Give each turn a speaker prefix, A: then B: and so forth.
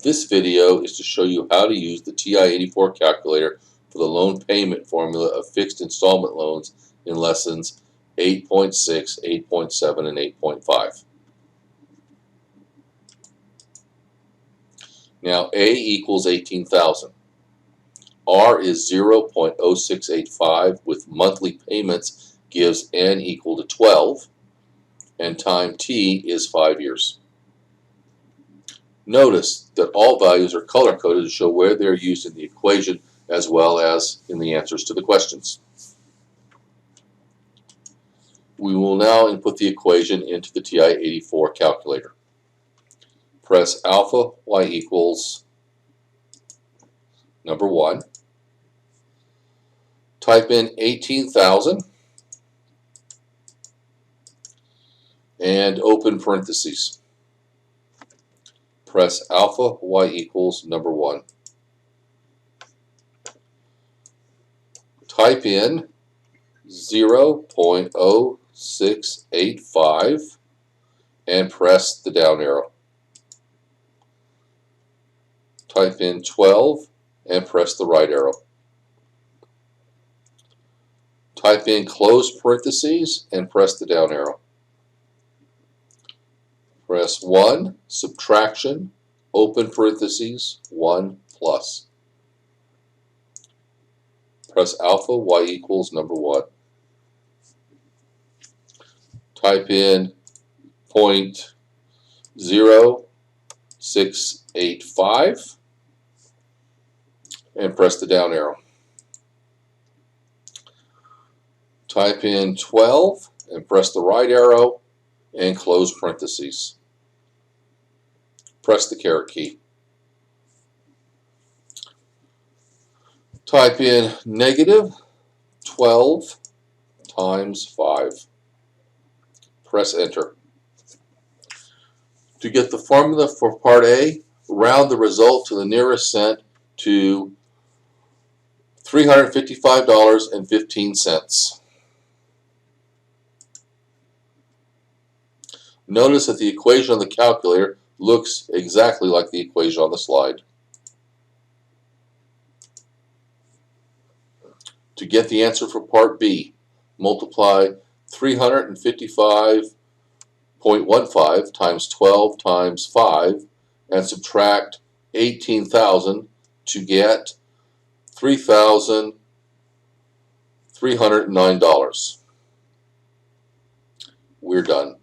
A: This video is to show you how to use the TI84 calculator for the loan payment formula of fixed installment loans in lessons 8.6, 8.7, and 8.5. Now A equals 18,000. R is 0.0685 with monthly payments gives N equal to 12, and time T is 5 years. Notice that all values are color-coded to show where they are used in the equation as well as in the answers to the questions. We will now input the equation into the TI84 calculator. Press alpha y equals number 1. Type in 18,000 and open parentheses. Press alpha y equals number 1. Type in 0.0685 and press the down arrow. Type in 12 and press the right arrow. Type in close parentheses and press the down arrow. Press 1, subtraction, open parentheses, 1 plus. Press alpha y equals number 1. Type in 0.0685 and press the down arrow. Type in 12 and press the right arrow and close parentheses. Press the caret key. Type in negative 12 times 5. Press enter. To get the formula for part A, round the result to the nearest cent to $355.15. Notice that the equation on the calculator looks exactly like the equation on the slide. To get the answer for part B, multiply 355.15 times 12 times 5 and subtract 18,000 to get $3,309. We're done.